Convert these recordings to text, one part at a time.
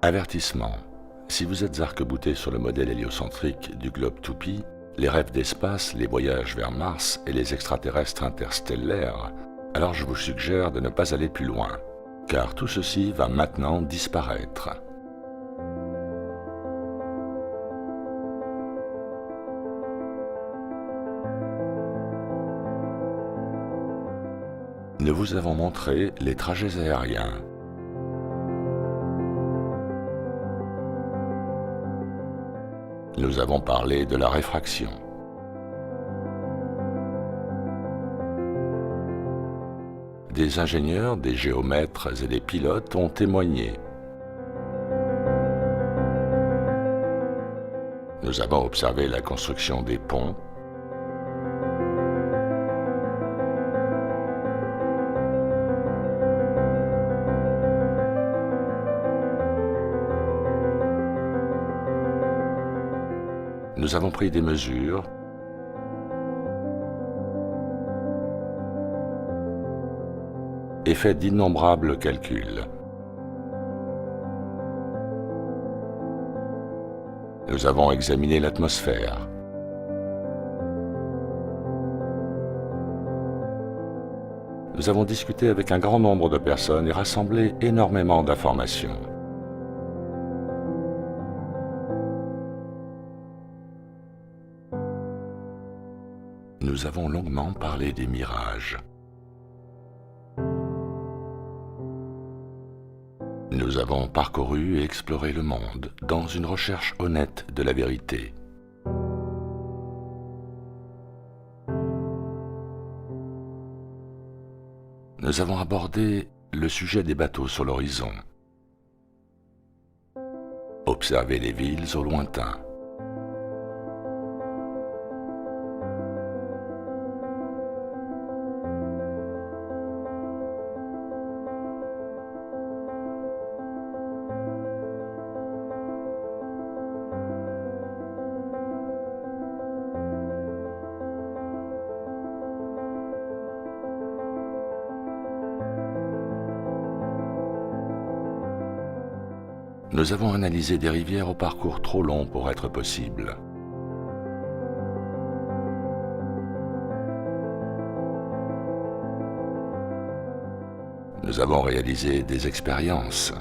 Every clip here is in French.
Avertissement. Si vous êtes arc-bouté sur le modèle héliocentrique du globe toupie, les rêves d'espace, les voyages vers Mars et les extraterrestres interstellaires, alors je vous suggère de ne pas aller plus loin, car tout ceci va maintenant disparaître. Nous vous avons montré les trajets aériens. Nous avons parlé de la réfraction. Des ingénieurs, des géomètres et des pilotes ont témoigné. Nous avons observé la construction des ponts. Nous avons pris des mesures. Et fait d'innombrables calculs. Nous avons examiné l'atmosphère. Nous avons discuté avec un grand nombre de personnes et rassemblé énormément d'informations. Nous avons longuement parlé des mirages. Nous avons parcouru et exploré le monde dans une recherche honnête de la vérité. Nous avons abordé le sujet des bateaux sur l'horizon, observé les villes au lointain. Nous avons analysé des rivières au parcours trop long pour être possible. Nous avons réalisé des expériences.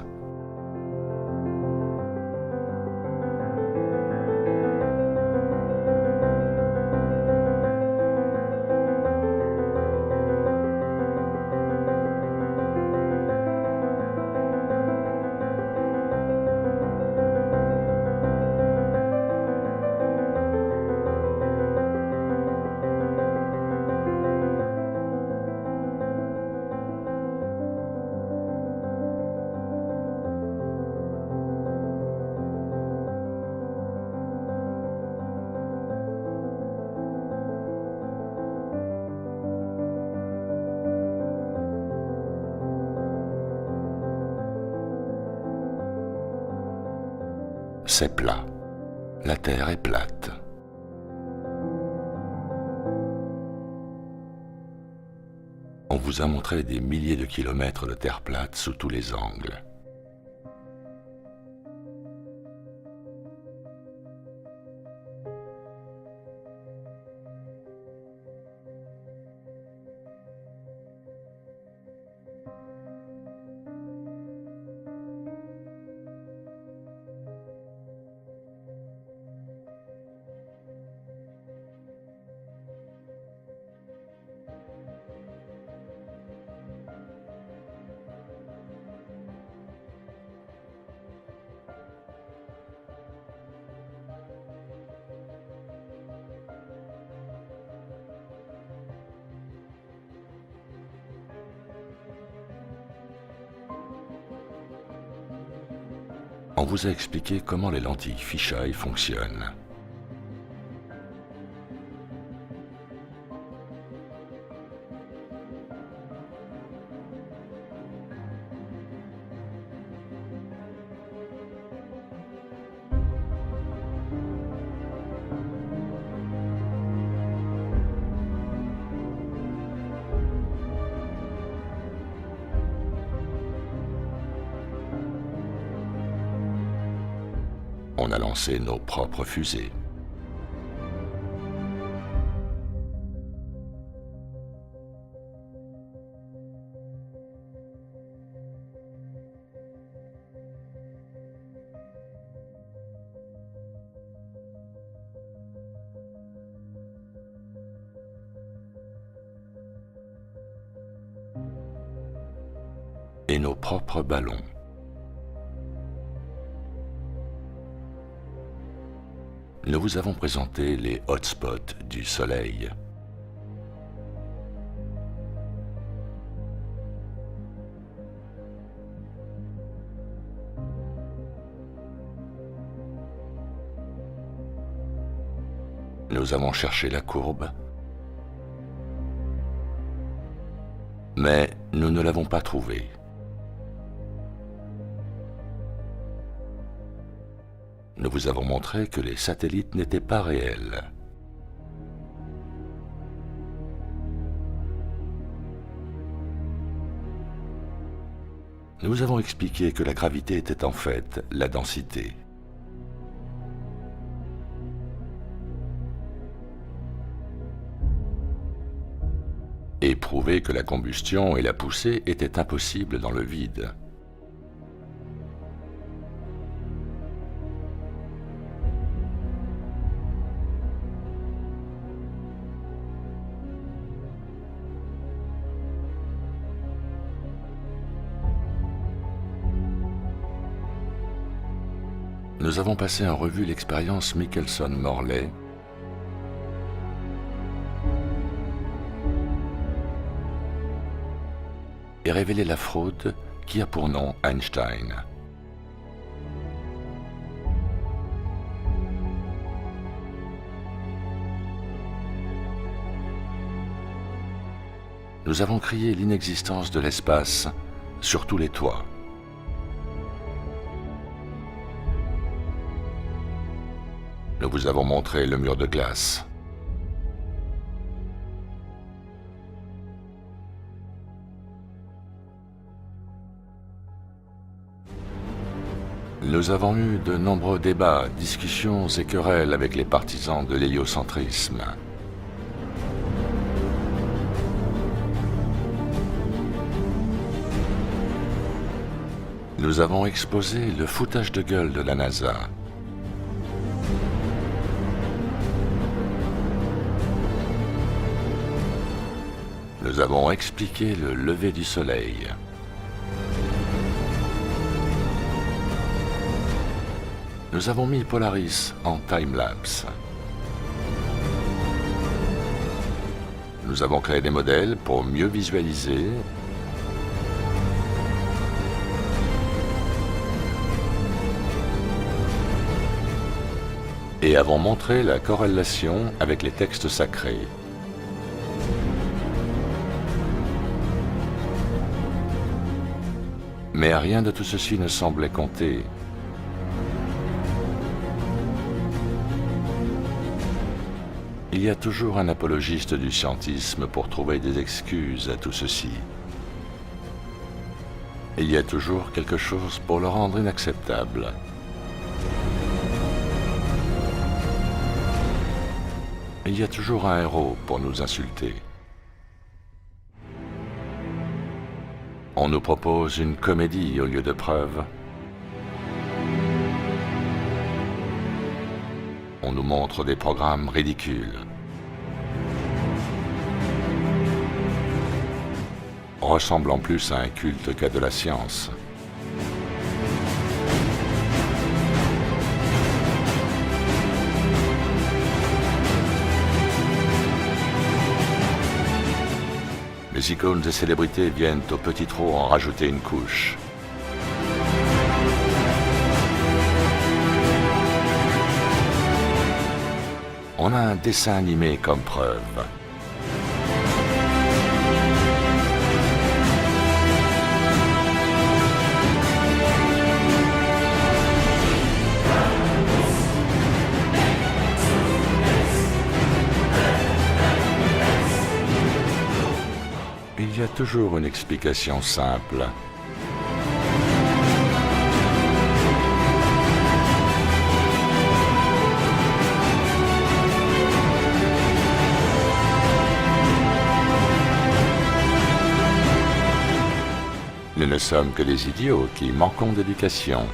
C'est plat. La Terre est plate. On vous a montré des milliers de kilomètres de terre plate sous tous les angles. On vous a expliqué comment les lentilles fisheye fonctionnent. on a lancé nos propres fusées. Et nos propres ballons. Nous vous avons présenté les hotspots du Soleil. Nous avons cherché la courbe, mais nous ne l'avons pas trouvée. Nous vous avons montré que les satellites n'étaient pas réels. Nous vous avons expliqué que la gravité était en fait la densité. Et prouvé que la combustion et la poussée étaient impossibles dans le vide. Nous avons passé en revue l'expérience Michelson-Morley et révélé la fraude qui a pour nom Einstein. Nous avons crié l'inexistence de l'espace sur tous les toits. Nous vous avons montré le mur de glace. Nous avons eu de nombreux débats, discussions et querelles avec les partisans de l'héliocentrisme. Nous avons exposé le foutage de gueule de la NASA. Nous avons expliqué le lever du soleil. Nous avons mis Polaris en time-lapse. Nous avons créé des modèles pour mieux visualiser et avons montré la corrélation avec les textes sacrés. Mais rien de tout ceci ne semblait compter. Il y a toujours un apologiste du scientisme pour trouver des excuses à tout ceci. Il y a toujours quelque chose pour le rendre inacceptable. Il y a toujours un héros pour nous insulter. On nous propose une comédie au lieu de preuves. On nous montre des programmes ridicules. Ressemblant plus à un culte qu'à de la science. Les icônes et célébrités viennent au petit trot en rajouter une couche. On a un dessin animé comme preuve. Il y a toujours une explication simple. Nous ne sommes que des idiots qui manquons d'éducation.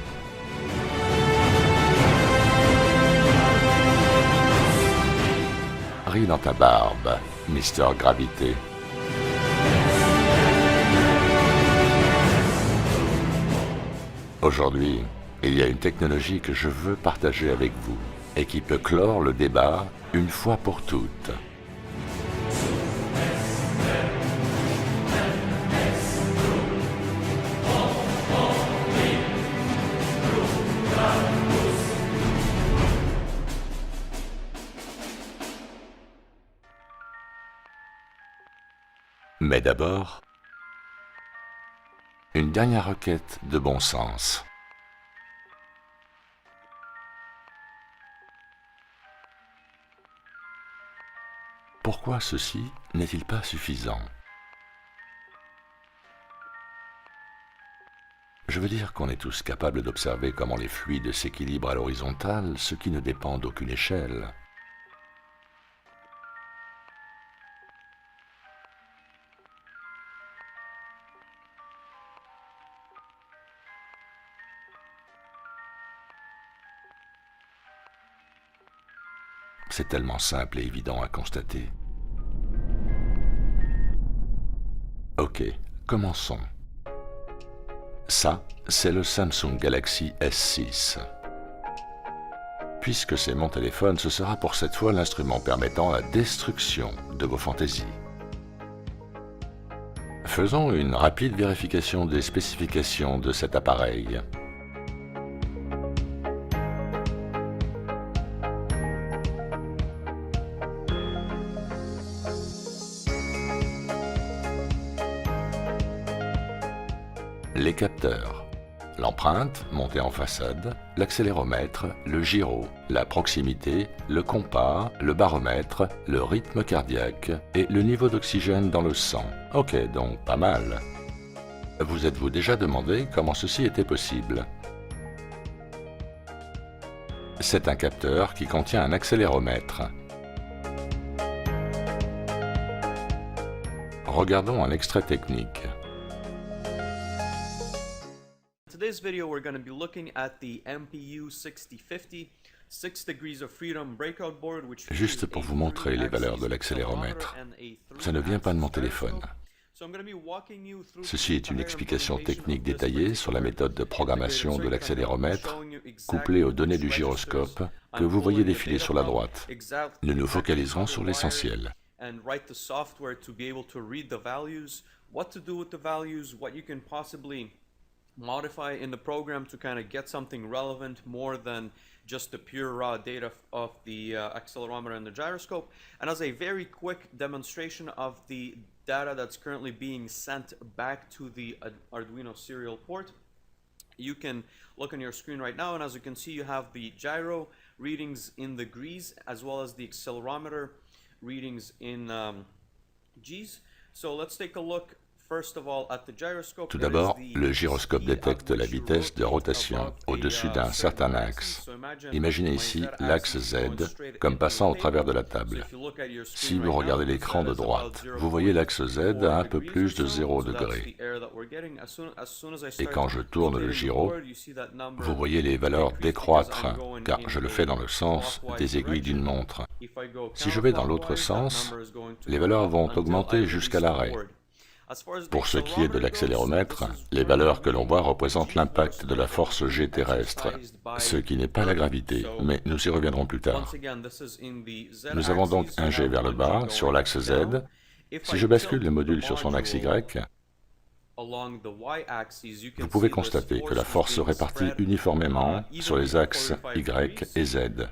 Ris dans ta barbe, Mister Gravité. Aujourd'hui, il y a une technologie que je veux partager avec vous et qui peut clore le débat une fois pour toutes. Mais d'abord, une dernière requête de bon sens. Pourquoi ceci n'est-il pas suffisant? Je veux dire qu'on est tous capables d'observer comment les fluides s'équilibrent à l'horizontale, ce qui ne dépend d'aucune échelle. C'est tellement simple et évident à constater. Ok, commençons. Ça, c'est le Samsung Galaxy S6. Puisque c'est mon téléphone, ce sera pour cette fois l'instrument permettant la destruction de vos fantaisies. Faisons une rapide vérification des spécifications de cet appareil. Les capteurs, l'empreinte montée en façade, l'accéléromètre, le gyro, la proximité, le compas, le baromètre, le rythme cardiaque et le niveau d'oxygène dans le sang. Ok, donc pas mal. Vous êtes-vous déjà demandé comment ceci était possible? C'est un capteur qui contient un accéléromètre. Regardons un extrait technique. Today's video, we're going to be looking at the MPU 6050 6 degrees of freedom breakout board, which Juste pour vous montrer les valeurs de l'accéléromètre. Ça ne vient pas de mon téléphone. Ceci est une explication technique détaillée sur la méthode de programmation de l'accéléromètre, couplée aux données du gyroscope que vous voyez défiler sur la droite. Nous nous focaliserons sur l'essentiel. Modify in the program to kind of get something relevant more than just the pure raw data of the accelerometer and the gyroscope. And as a very quick demonstration of the data that's currently being sent back to the Arduino serial port, you can look on your screen right now, and as you can see, you have the gyro readings in the G's as well as the accelerometer readings in G's. So let's take a look. Tout d'abord, le gyroscope détecte la vitesse de rotation au-dessus d'un certain axe. Imaginez ici l'axe Z comme passant au travers de la table. Si vous regardez l'écran de droite, vous voyez l'axe Z à un peu plus de 0 degré. Et quand je tourne le gyro, vous voyez les valeurs décroître, car je le fais dans le sens des aiguilles d'une montre. Si je vais dans l'autre sens, les valeurs vont augmenter jusqu'à l'arrêt. Pour ce qui est de l'accéléromètre, les valeurs que l'on voit représentent l'impact de la force G terrestre, ce qui n'est pas la gravité, mais nous y reviendrons plus tard. Nous avons donc un G vers le bas, sur l'axe Z. Si je bascule le module sur son axe Y, vous pouvez constater que la force se répartit uniformément sur les axes Y et Z.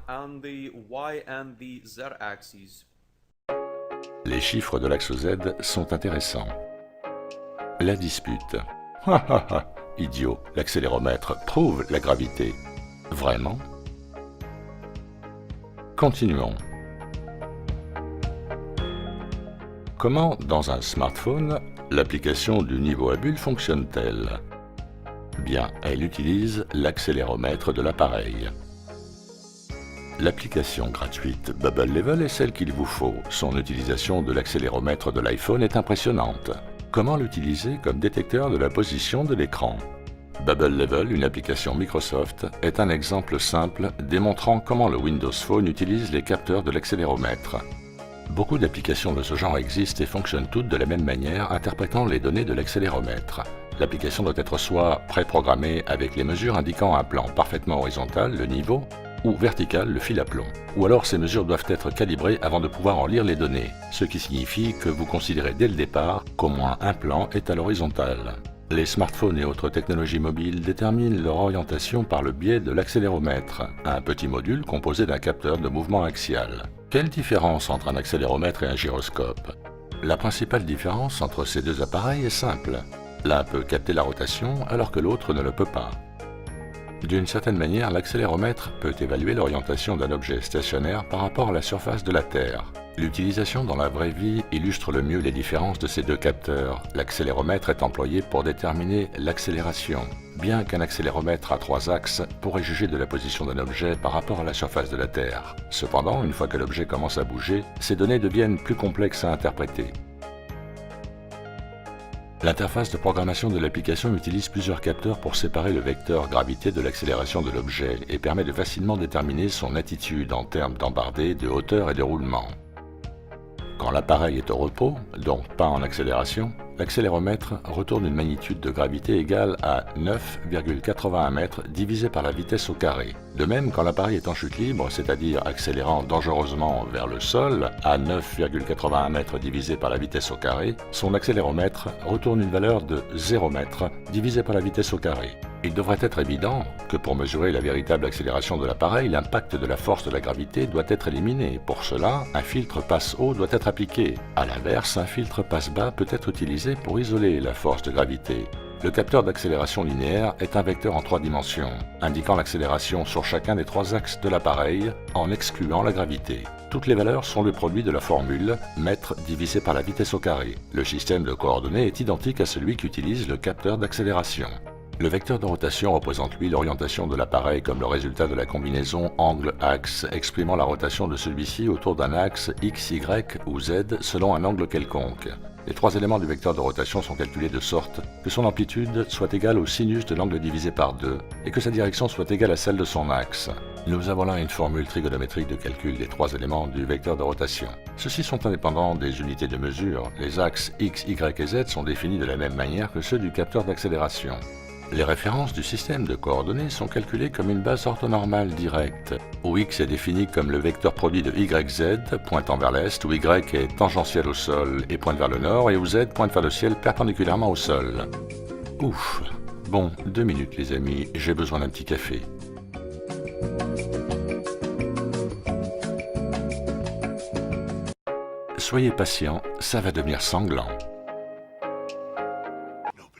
Les chiffres de l'axe Z sont intéressants. La dispute. Ha ha ha, idiot, l'accéléromètre prouve la gravité. Vraiment? Continuons. Comment, dans un smartphone, l'application du niveau à bulle fonctionne-t-elle? Bien, elle utilise l'accéléromètre de l'appareil. L'application gratuite Bubble Level est celle qu'il vous faut. Son utilisation de l'accéléromètre de l'iPhone est impressionnante. Comment l'utiliser comme détecteur de la position de l'écran? Bubble Level, une application Microsoft, est un exemple simple démontrant comment le Windows Phone utilise les capteurs de l'accéléromètre. Beaucoup d'applications de ce genre existent et fonctionnent toutes de la même manière, interprétant les données de l'accéléromètre. L'application doit être soit préprogrammée avec les mesures indiquant un plan parfaitement horizontal, le niveau, ou vertical, le fil à plomb. Ou alors ces mesures doivent être calibrées avant de pouvoir en lire les données, ce qui signifie que vous considérez dès le départ qu'au moins un plan est à l'horizontale. Les smartphones et autres technologies mobiles déterminent leur orientation par le biais de l'accéléromètre, un petit module composé d'un capteur de mouvement axial. Quelle différence entre un accéléromètre et un gyroscope? La principale différence entre ces deux appareils est simple. L'un peut capter la rotation alors que l'autre ne le peut pas. D'une certaine manière, l'accéléromètre peut évaluer l'orientation d'un objet stationnaire par rapport à la surface de la Terre. L'utilisation dans la vraie vie illustre le mieux les différences de ces deux capteurs. L'accéléromètre est employé pour déterminer l'accélération, bien qu'un accéléromètre à 3 axes pourrait juger de la position d'un objet par rapport à la surface de la Terre. Cependant, une fois que l'objet commence à bouger, ces données deviennent plus complexes à interpréter. L'interface de programmation de l'application utilise plusieurs capteurs pour séparer le vecteur gravité de l'accélération de l'objet et permet de facilement déterminer son attitude en termes d'embardée, de hauteur et de roulement. Quand l'appareil est au repos, donc pas en accélération, l'accéléromètre retourne une magnitude de gravité égale à 9,81 mètres divisé par la vitesse au carré. De même, quand l'appareil est en chute libre, c'est-à-dire accélérant dangereusement vers le sol à 9,81 mètres divisé par la vitesse au carré, son accéléromètre retourne une valeur de 0 mètre divisé par la vitesse au carré. Il devrait être évident que pour mesurer la véritable accélération de l'appareil, l'impact de la force de la gravité doit être éliminé. Pour cela, un filtre passe-haut doit être appliqué. A l'inverse, un filtre passe-bas peut être utilisé pour isoler la force de gravité. Le capteur d'accélération linéaire est un vecteur en 3 dimensions, indiquant l'accélération sur chacun des 3 axes de l'appareil en excluant la gravité. Toutes les valeurs sont le produit de la formule mètre divisé par la vitesse au carré. Le système de coordonnées est identique à celui qu'utilise le capteur d'accélération. Le vecteur de rotation représente lui l'orientation de l'appareil comme le résultat de la combinaison angle-axe exprimant la rotation de celui-ci autour d'un axe x, y ou z selon un angle quelconque. Les 3 éléments du vecteur de rotation sont calculés de sorte que son amplitude soit égale au sinus de l'angle divisé par 2 et que sa direction soit égale à celle de son axe. Nous avons là une formule trigonométrique de calcul des 3 éléments du vecteur de rotation. Ceux-ci sont indépendants des unités de mesure. Les axes x, y et z sont définis de la même manière que ceux du capteur d'accélération. Les références du système de coordonnées sont calculées comme une base orthonormale directe, où x est défini comme le vecteur produit de yz pointant vers l'est, où y est tangentiel au sol et pointe vers le nord, et où z pointe vers le ciel perpendiculairement au sol. Ouf. Bon, 2 minutes les amis, j'ai besoin d'un petit café. Soyez patient, ça va devenir sanglant.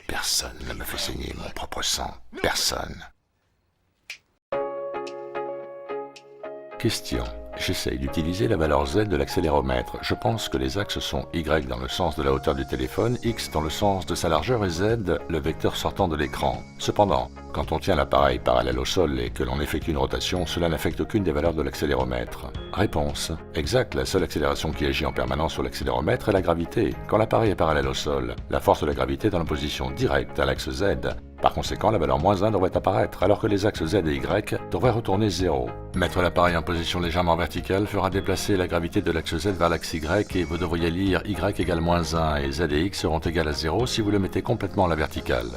Personne ne me fait saigner mon propre sang. Personne. Question. J'essaye d'utiliser la valeur Z de l'accéléromètre. Je pense que les axes sont Y dans le sens de la hauteur du téléphone, X dans le sens de sa largeur et Z, le vecteur sortant de l'écran. Cependant, quand on tient l'appareil parallèle au sol et que l'on effectue une rotation, cela n'affecte aucune des valeurs de l'accéléromètre. Réponse. Exact, la seule accélération qui agit en permanence sur l'accéléromètre est la gravité. Quand l'appareil est parallèle au sol, la force de la gravité est en opposition directe à l'axe Z. Par conséquent, la valeur -1 devrait apparaître, alors que les axes Z et Y devraient retourner 0. Mettre l'appareil en position légèrement verticale fera déplacer la gravité de l'axe Z vers l'axe Y et vous devriez lire Y égale -1 et Z et X seront égales à 0 si vous le mettez complètement à la verticale.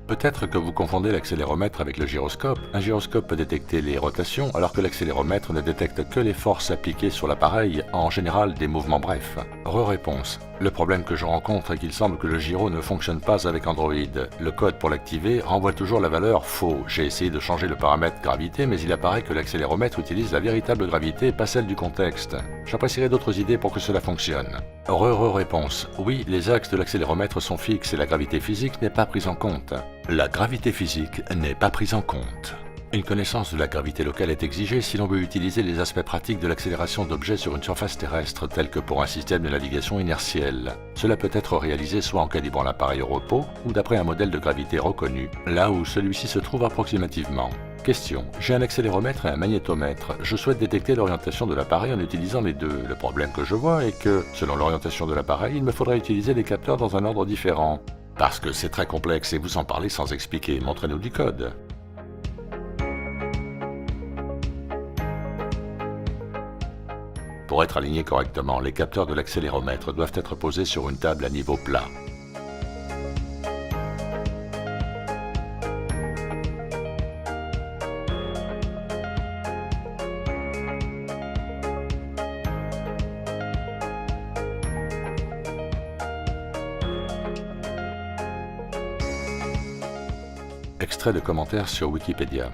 Peut-être que vous confondez l'accéléromètre avec le gyroscope. Un gyroscope peut détecter les rotations, alors que l'accéléromètre ne détecte que les forces appliquées sur l'appareil, en général des mouvements brefs. Réponse. Le problème que je rencontre est qu'il semble que le gyro ne fonctionne pas avec Android. Le code pour l'activer renvoie toujours la valeur faux. J'ai essayé de changer le paramètre gravité, mais il apparaît que l'accéléromètre utilise la véritable gravité et pas celle du contexte. J'apprécierais d'autres idées pour que cela fonctionne. Réponse. Oui, les axes de l'accéléromètre sont fixes et la gravité physique n'est pas prise en compte. La gravité physique n'est pas prise en compte. Une connaissance de la gravité locale est exigée si l'on veut utiliser les aspects pratiques de l'accélération d'objets sur une surface terrestre, telle que pour un système de navigation inertielle. Cela peut être réalisé soit en calibrant l'appareil au repos, ou d'après un modèle de gravité reconnu, là où celui-ci se trouve approximativement. Question. J'ai un accéléromètre et un magnétomètre. Je souhaite détecter l'orientation de l'appareil en utilisant les deux. Le problème que je vois est que, selon l'orientation de l'appareil, il me faudrait utiliser les capteurs dans un ordre différent. Parce que c'est très complexe et vous en parlez sans expliquer. Montrez-nous du code. Pour être alignés correctement, les capteurs de l'accéléromètre doivent être posés sur une table à niveau plat. Extrait de commentaires sur Wikipédia.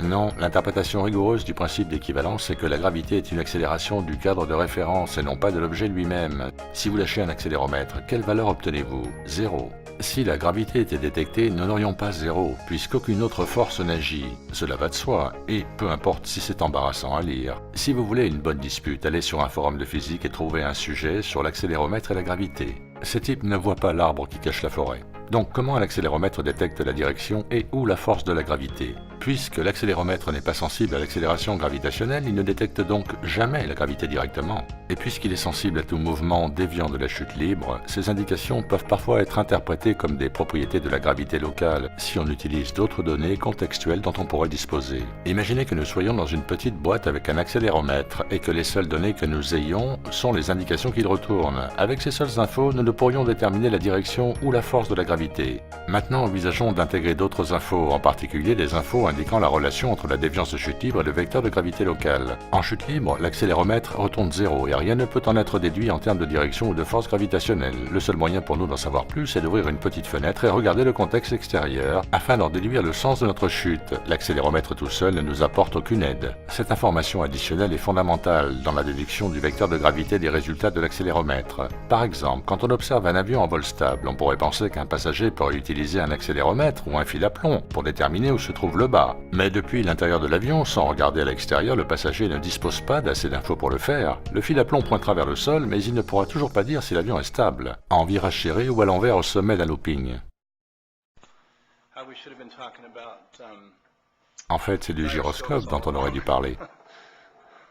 Non, l'interprétation rigoureuse du principe d'équivalence est que la gravité est une accélération du cadre de référence et non pas de l'objet lui-même. Si vous lâchez un accéléromètre, quelle valeur obtenez-vous? 0. Si la gravité était détectée, nous n'aurions pas 0, puisqu'aucune autre force n'agit. Cela va de soi, et peu importe si c'est embarrassant à lire. Si vous voulez une bonne dispute, allez sur un forum de physique et trouvez un sujet sur l'accéléromètre et la gravité. Ces types ne voient pas l'arbre qui cache la forêt. Donc comment un accéléromètre détecte la direction et ou la force de la gravité? Puisque l'accéléromètre n'est pas sensible à l'accélération gravitationnelle, il ne détecte donc jamais la gravité directement. Et puisqu'il est sensible à tout mouvement déviant de la chute libre, ces indications peuvent parfois être interprétées comme des propriétés de la gravité locale si on utilise d'autres données contextuelles dont on pourrait disposer. Imaginez que nous soyons dans une petite boîte avec un accéléromètre et que les seules données que nous ayons sont les indications qu'il retourne. Avec ces seules infos, nous ne pourrions déterminer la direction ou la force de la gravité. Maintenant, envisageons d'intégrer d'autres infos, en particulier des infos indiquant la relation entre la déviance de chute libre et le vecteur de gravité locale. En chute libre, l'accéléromètre retourne 0 et rien ne peut en être déduit en termes de direction ou de force gravitationnelle. Le seul moyen pour nous d'en savoir plus est d'ouvrir une petite fenêtre et regarder le contexte extérieur afin d'en déduire le sens de notre chute. L'accéléromètre tout seul ne nous apporte aucune aide. Cette information additionnelle est fondamentale dans la déduction du vecteur de gravité des résultats de l'accéléromètre. Par exemple, quand on observe un avion en vol stable, on pourrait penser qu'un passager pourrait utiliser un accéléromètre ou un fil à plomb pour déterminer où se trouve le bas. Mais depuis l'intérieur de l'avion, sans regarder à l'extérieur, le passager ne dispose pas d'assez d'infos pour le faire. Le fil à plomb pointera vers le sol, mais il ne pourra toujours pas dire si l'avion est stable, en virage serré ou à l'envers au sommet d'un looping. En fait, c'est du gyroscope dont on aurait dû parler.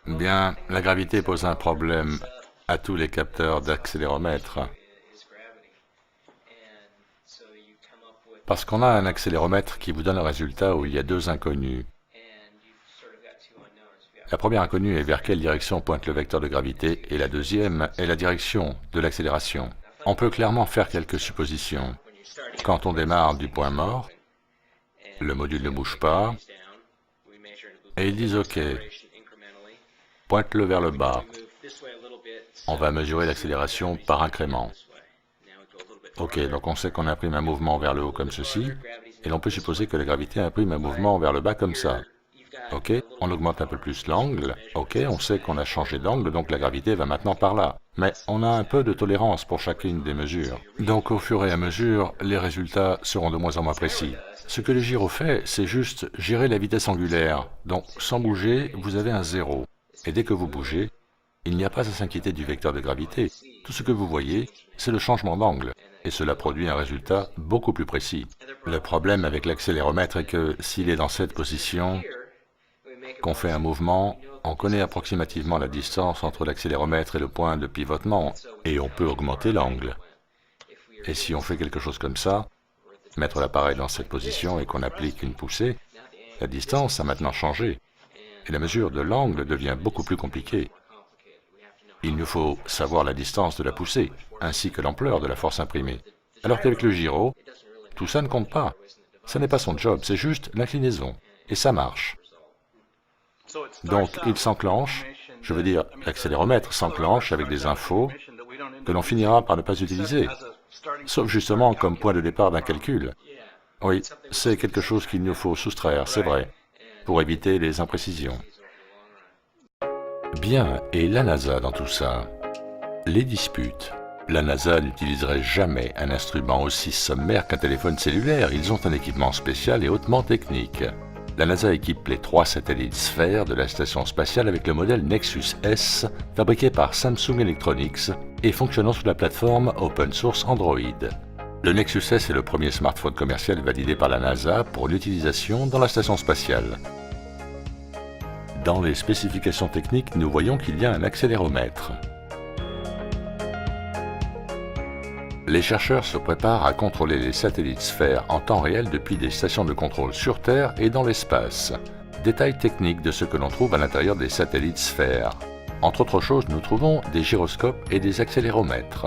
Bien, la gravité pose un problème à tous les capteurs d'accéléromètre. Parce qu'on a un accéléromètre qui vous donne un résultat où il y a deux inconnus. La première inconnue est vers quelle direction pointe le vecteur de gravité et la deuxième est la direction de l'accélération. On peut clairement faire quelques suppositions. Quand on démarre du point mort, le module ne bouge pas et ils disent OK, pointe-le vers le bas. On va mesurer l'accélération par incrément. Ok, donc on sait qu'on imprime un mouvement vers le haut comme ceci, et l'on peut supposer que la gravité imprime un mouvement vers le bas comme ça. Ok, on augmente un peu plus l'angle. Ok, on sait qu'on a changé d'angle, donc la gravité va maintenant par là. Mais on a un peu de tolérance pour chacune des mesures. Donc au fur et à mesure, les résultats seront de moins en moins précis. Ce que le gyro fait, c'est juste gérer la vitesse angulaire. Donc sans bouger, vous avez un 0. Et dès que vous bougez, il n'y a pas à s'inquiéter du vecteur de gravité. Tout ce que vous voyez, c'est le changement d'angle. Et cela produit un résultat beaucoup plus précis. Le problème avec l'accéléromètre est que s'il est dans cette position, qu'on fait un mouvement, on connaît approximativement la distance entre l'accéléromètre et le point de pivotement, et on peut augmenter l'angle. Et si on fait quelque chose comme ça, mettre l'appareil dans cette position et qu'on applique une poussée, la distance a maintenant changé, et la mesure de l'angle devient beaucoup plus compliquée. Il nous faut savoir la distance de la poussée, ainsi que l'ampleur de la force imprimée. Alors qu'avec le gyro, tout ça ne compte pas. Ça n'est pas son job, c'est juste l'inclinaison. Et ça marche. Donc il s'enclenche, je veux dire, l'accéléromètre s'enclenche avec des infos que l'on finira par ne pas utiliser, sauf justement comme point de départ d'un calcul. Oui, c'est quelque chose qu'il nous faut soustraire, c'est vrai, pour éviter les imprécisions. Bien, et la NASA dans tout ça? Les disputes. La NASA n'utiliserait jamais un instrument aussi sommaire qu'un téléphone cellulaire. Ils ont un équipement spécial et hautement technique. La NASA équipe les 3 satellites sphères de la station spatiale avec le modèle Nexus S, fabriqué par Samsung Electronics et fonctionnant sous la plateforme open source Android. Le Nexus S est le premier smartphone commercial validé par la NASA pour l'utilisation dans la station spatiale. Dans les spécifications techniques, nous voyons qu'il y a un accéléromètre. Les chercheurs se préparent à contrôler les satellites sphères en temps réel depuis des stations de contrôle sur Terre et dans l'espace. Détails techniques de ce que l'on trouve à l'intérieur des satellites sphères. Entre autres choses, nous trouvons des gyroscopes et des accéléromètres.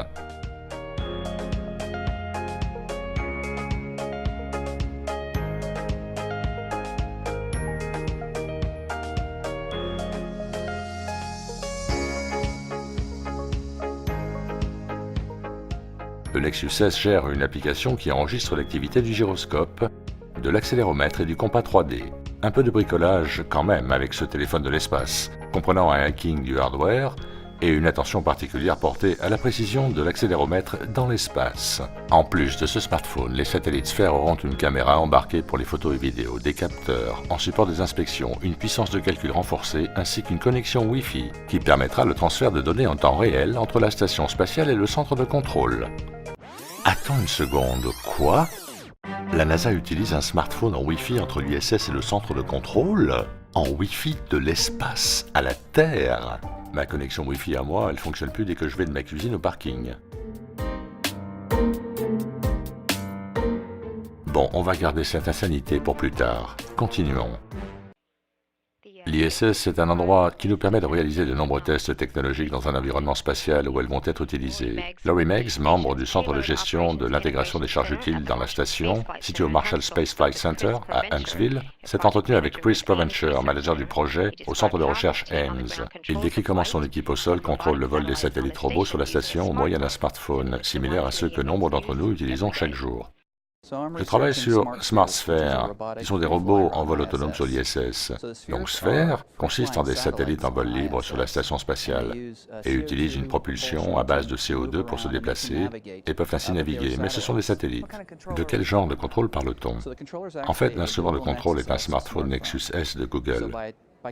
Le Nexus S gère une application qui enregistre l'activité du gyroscope, de l'accéléromètre et du compas 3D. Un peu de bricolage quand même avec ce téléphone de l'espace, comprenant un hacking du hardware et une attention particulière portée à la précision de l'accéléromètre dans l'espace. En plus de ce smartphone, les satellites sphères auront une caméra embarquée pour les photos et vidéos, des capteurs en support des inspections, une puissance de calcul renforcée ainsi qu'une connexion Wi-Fi qui permettra le transfert de données en temps réel entre la station spatiale et le centre de contrôle. Attends une seconde, quoi? La NASA utilise un smartphone en Wi-Fi entre l'ISS et le centre de contrôle? En Wi-Fi de l'espace à la Terre? Ma connexion Wi-Fi à moi, elle fonctionne plus dès que je vais de ma cuisine au parking. Bon, on va garder cette insanité pour plus tard. Continuons. L'ISS est un endroit qui nous permet de réaliser de nombreux tests technologiques dans un environnement spatial où elles vont être utilisées. Laurie Meggs, membre du centre de gestion de l'intégration des charges utiles dans la station, située au Marshall Space Flight Center à Huntsville, s'est entretenu avec Chris Provencher, manager du projet au centre de recherche Ames. Il décrit comment son équipe au sol contrôle le vol des satellites robots sur la station au moyen d'un smartphone, similaire à ceux que nombre d'entre nous utilisons chaque jour. Je travaille sur Smart Sphere, qui sont des robots en vol autonome sur l'ISS. Donc Sphere consiste en des satellites en vol libre sur la station spatiale et utilisent une propulsion à base de CO2 pour se déplacer et peuvent ainsi naviguer, mais ce sont des satellites. De quel genre de contrôle parle-t-on? En fait, l'instrument de contrôle est un smartphone Nexus S de Google.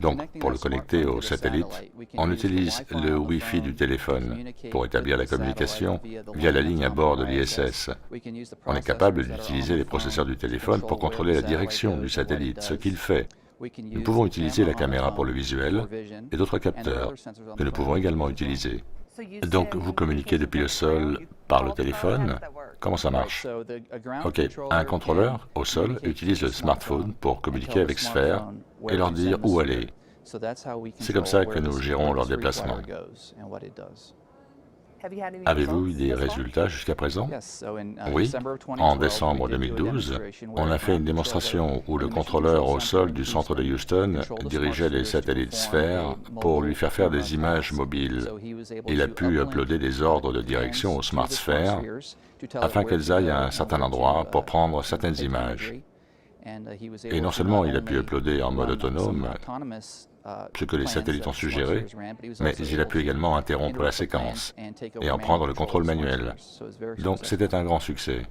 Donc, pour le connecter au satellite, on utilise le Wi-Fi du téléphone pour établir la communication via la ligne à bord de l'ISS. On est capable d'utiliser les processeurs du téléphone pour contrôler la direction du satellite, ce qu'il fait. Nous pouvons utiliser la caméra pour le visuel et d'autres capteurs que nous pouvons également utiliser. Donc, vous communiquez depuis le sol par le téléphone? Comment ça marche? Ok, un contrôleur au sol utilise le smartphone pour communiquer avec Sphere et leur dire où aller. C'est comme ça que nous gérons leur déplacement. Avez-vous eu des résultats jusqu'à présent? Oui, en décembre 2012, on a fait une démonstration où le contrôleur au sol du centre de Houston dirigeait les satellites sphères pour lui faire des images mobiles. Il a pu uploader des ordres de direction aux Smart Sphere afin qu'elles aillent à un certain endroit pour prendre certaines images. Et non seulement il a pu uploader en mode autonome ce que les satellites ont suggéré, mais il a pu également interrompre la séquence et en prendre le contrôle manuel. Donc c'était un grand succès.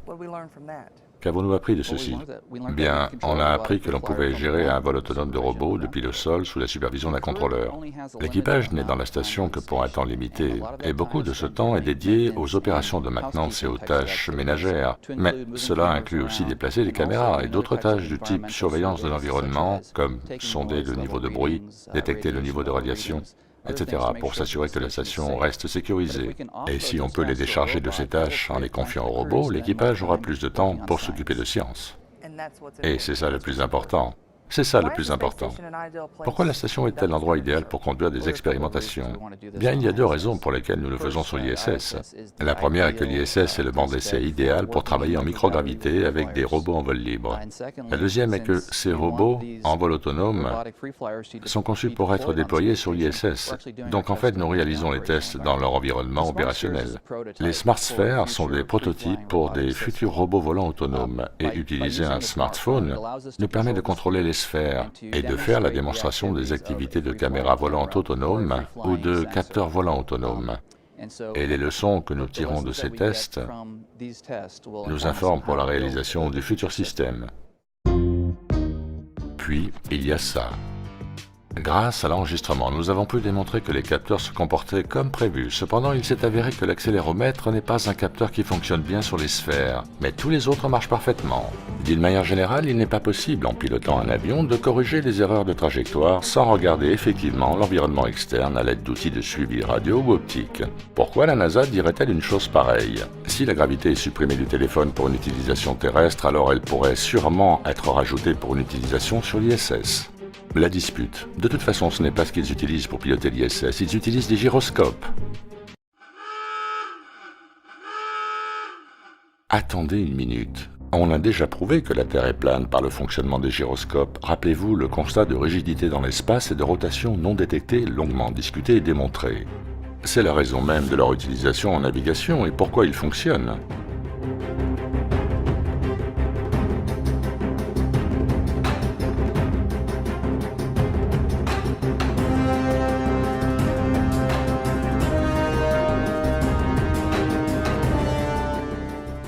Qu'avons-nous appris de ceci? Bien, on a appris que l'on pouvait gérer un vol autonome de robots depuis le sol sous la supervision d'un contrôleur. L'équipage n'est dans la station que pour un temps limité, et beaucoup de ce temps est dédié aux opérations de maintenance et aux tâches ménagères. Mais cela inclut aussi déplacer des caméras et d'autres tâches du type surveillance de l'environnement, comme sonder le niveau de bruit, détecter le niveau de radiation, etc., pour s'assurer que la station reste sécurisée. Et si on peut les décharger de ces tâches en les confiant aux robots, l'équipage aura plus de temps pour s'occuper de science. Et c'est ça le plus important. C'est ça le plus important. Pourquoi la station est-elle l'endroit idéal pour conduire des expérimentations? Bien, il y a deux raisons pour lesquelles nous le faisons sur l'ISS. La première est que l'ISS est le banc d'essai idéal pour travailler en microgravité avec des robots en vol libre. La deuxième est que ces robots, en vol autonome, sont conçus pour être déployés sur l'ISS. Donc en fait, nous réalisons les tests dans leur environnement opérationnel. Les Smart Spheres sont des prototypes pour des futurs robots volants autonomes, et utiliser un smartphone nous permet de contrôler les sphères et de faire la démonstration des activités de caméras volantes autonomes ou de capteurs volants autonomes. Et les leçons que nous tirons de ces tests nous informent pour la réalisation du futur système. Puis, il y a ça. Grâce à l'enregistrement, nous avons pu démontrer que les capteurs se comportaient comme prévu. Cependant, il s'est avéré que l'accéléromètre n'est pas un capteur qui fonctionne bien sur les sphères, mais tous les autres marchent parfaitement. D'une manière générale, il n'est pas possible, en pilotant un avion, de corriger les erreurs de trajectoire sans regarder effectivement l'environnement externe à l'aide d'outils de suivi radio ou optique. Pourquoi la NASA dirait-elle une chose pareille? Si la gravité est supprimée du téléphone pour une utilisation terrestre, alors elle pourrait sûrement être rajoutée pour une utilisation sur l'ISS. La dispute. De toute façon, ce n'est pas ce qu'ils utilisent pour piloter l'ISS, ils utilisent des gyroscopes. Attendez une minute. On a déjà prouvé que la Terre est plane par le fonctionnement des gyroscopes. Rappelez-vous le constat de rigidité dans l'espace et de rotation non détectée, longuement discuté et démontré. C'est la raison même de leur utilisation en navigation et pourquoi ils fonctionnent.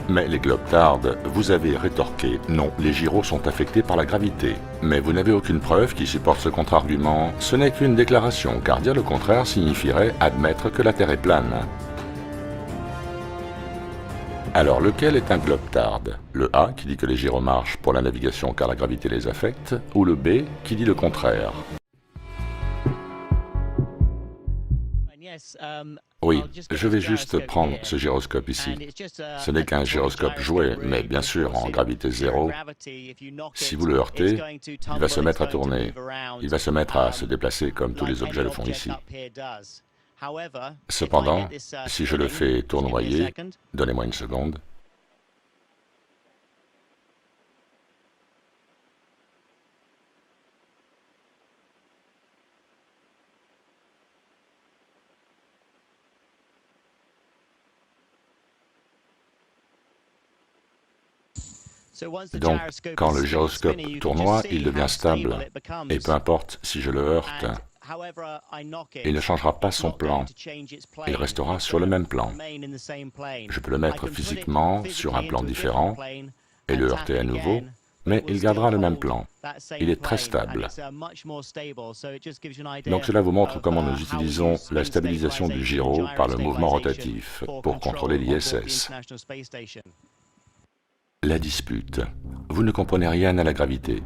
Mais les globe-tardes, vous avez rétorqué, non, les gyros sont affectés par la gravité. Mais vous n'avez aucune preuve qui supporte ce contre-argument. Ce n'est qu'une déclaration, car dire le contraire signifierait admettre que la Terre est plane. Alors lequel est un globe-tarde? Le A qui dit que les gyros marchent pour la navigation car la gravité les affecte, ou le B qui dit le contraire? Oui, je vais juste prendre ce gyroscope ici. Ce n'est qu'un gyroscope jouet, mais bien sûr en gravité zéro. Si vous le heurtez, il va se mettre à tourner. Il va se mettre à se déplacer comme tous les objets le font ici. Cependant, si je le fais tournoyer, donnez-moi une seconde. Donc, quand le gyroscope tournoie, il devient stable, et peu importe si je le heurte, il ne changera pas son plan, il restera sur le même plan. Je peux le mettre physiquement sur un plan différent et le heurter à nouveau, mais il gardera le même plan. Il est très stable. Donc cela vous montre comment nous utilisons la stabilisation du gyro par le mouvement rotatif pour contrôler l'ISS. La dispute. Vous ne comprenez rien à la gravité.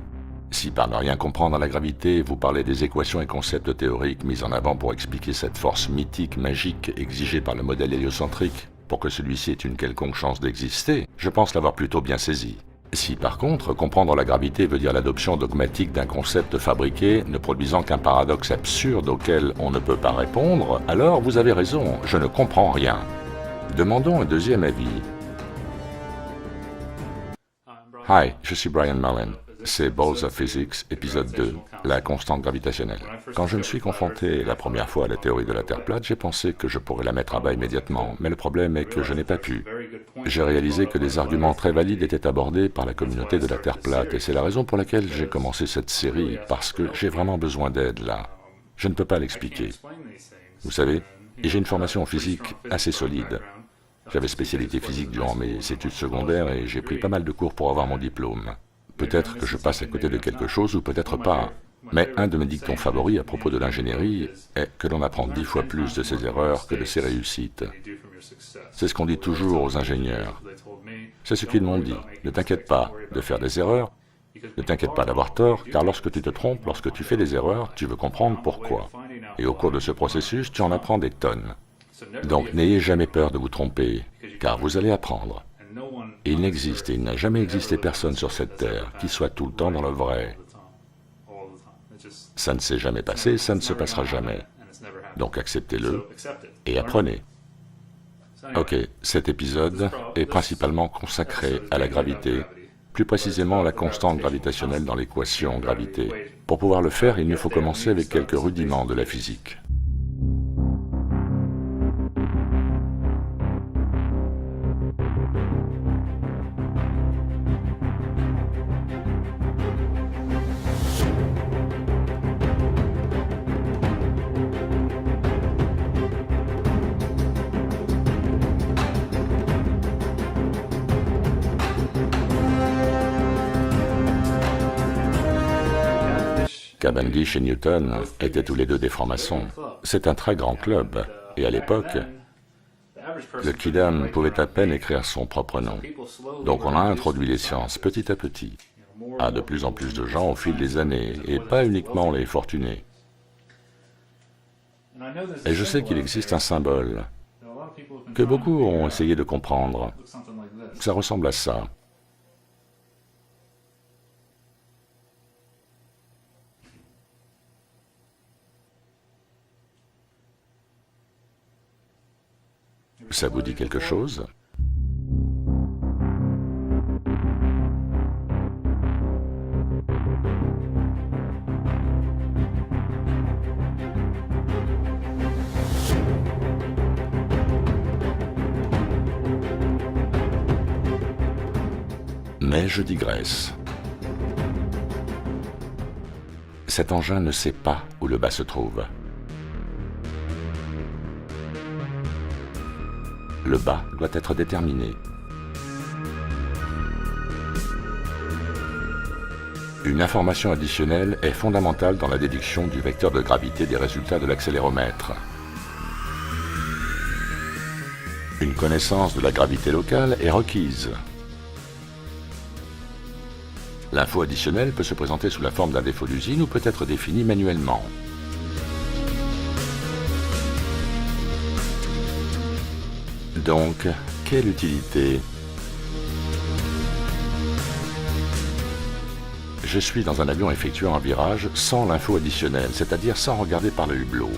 Si par ne rien comprendre à la gravité, vous parlez des équations et concepts théoriques mis en avant pour expliquer cette force mythique, magique, exigée par le modèle héliocentrique, pour que celui-ci ait une quelconque chance d'exister, je pense l'avoir plutôt bien saisi. Si par contre, comprendre la gravité veut dire l'adoption dogmatique d'un concept fabriqué, ne produisant qu'un paradoxe absurde auquel on ne peut pas répondre, alors vous avez raison, je ne comprends rien. Demandons un deuxième avis. Hi, je suis Brian Mullen. C'est Balls of Physics, épisode 2, la constante gravitationnelle. Quand je me suis confronté la première fois à la théorie de la Terre plate, j'ai pensé que je pourrais la mettre à bas immédiatement, mais le problème est que je n'ai pas pu. J'ai réalisé que des arguments très valides étaient abordés par la communauté de la Terre plate, et c'est la raison pour laquelle j'ai commencé cette série, parce que j'ai vraiment besoin d'aide là. Je ne peux pas l'expliquer. Vous savez, et j'ai une formation en physique assez solide. J'avais spécialité physique durant mes études secondaires et j'ai pris pas mal de cours pour avoir mon diplôme. Peut-être que je passe à côté de quelque chose ou peut-être pas. Mais un de mes dictons favoris à propos de l'ingénierie est que l'on apprend 10 fois plus de ses erreurs que de ses réussites. C'est ce qu'on dit toujours aux ingénieurs. C'est ce qu'ils m'ont dit. Ne t'inquiète pas de faire des erreurs, ne t'inquiète pas d'avoir tort, car lorsque tu te trompes, lorsque tu fais des erreurs, tu veux comprendre pourquoi. Et au cours de ce processus, tu en apprends des tonnes. Donc n'ayez jamais peur de vous tromper, car vous allez apprendre. Il n'existe et il n'a jamais existé personne sur cette terre qui soit tout le temps dans le vrai. Ça ne s'est jamais passé, ça ne se passera jamais. Donc acceptez-le et apprenez. Ok, cet épisode est principalement consacré à la gravité, plus précisément à la constante gravitationnelle dans l'équation gravité. Pour pouvoir le faire, il nous faut commencer avec quelques rudiments de la physique. Cavendish et Newton étaient tous les deux des francs-maçons. C'est un très grand club, et à l'époque, le kidam pouvait à peine écrire son propre nom. Donc on a introduit les sciences petit à petit, à de plus en plus de gens au fil des années, et pas uniquement les fortunés. Et je sais qu'il existe un symbole que beaucoup ont essayé de comprendre. Ça ressemble à ça. Ça vous dit quelque chose? Mais je digresse. Cet engin ne sait pas où le bas se trouve. Le bas doit être déterminé. Une information additionnelle est fondamentale dans la déduction du vecteur de gravité des résultats de l'accéléromètre. Une connaissance de la gravité locale est requise. L'info additionnelle peut se présenter sous la forme d'un défaut d'usine ou peut être définie manuellement. Donc, quelle utilité? Je suis dans un avion effectuant un virage sans l'info additionnelle, c'est-à-dire sans regarder par le hublot.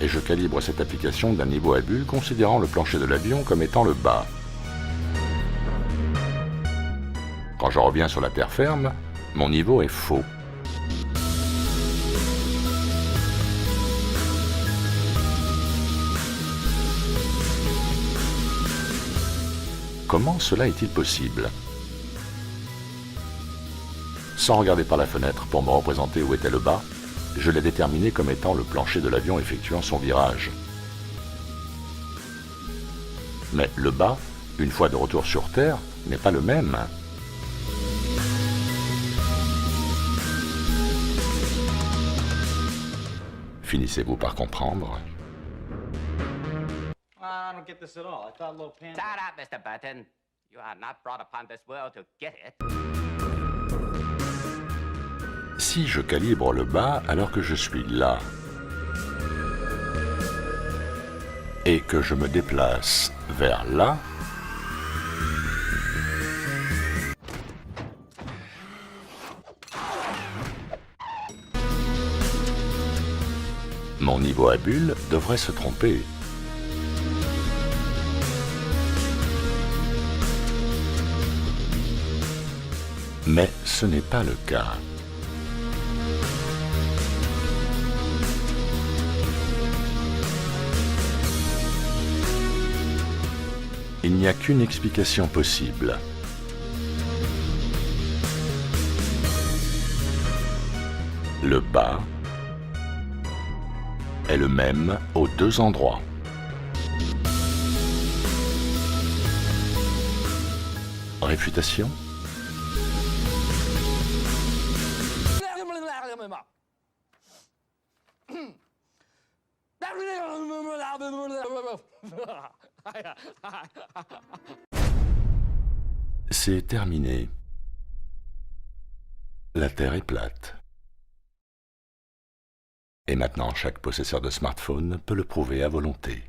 Et je calibre cette application d'un niveau à bulle considérant le plancher de l'avion comme étant le bas. Quand je reviens sur la terre ferme, mon niveau est faux. Comment cela est-il possible? Sans regarder par la fenêtre pour me représenter où était le bas, je l'ai déterminé comme étant le plancher de l'avion effectuant son virage. Mais le bas, une fois de retour sur Terre, n'est pas le même. Finissez-vous par comprendre? I don't get this at all. I thought low pan... Shut up, Mr. Burton. You are not brought upon this world to get it. Si je calibre le bas alors que je suis là, et que je me déplace vers là, mon niveau à bulle devrait se tromper. Mais ce n'est pas le cas. Il n'y a qu'une explication possible. Le bas est le même aux deux endroits. Réfutation? C'est terminé. La Terre est plate. Et maintenant, chaque possesseur de smartphone peut le prouver à volonté.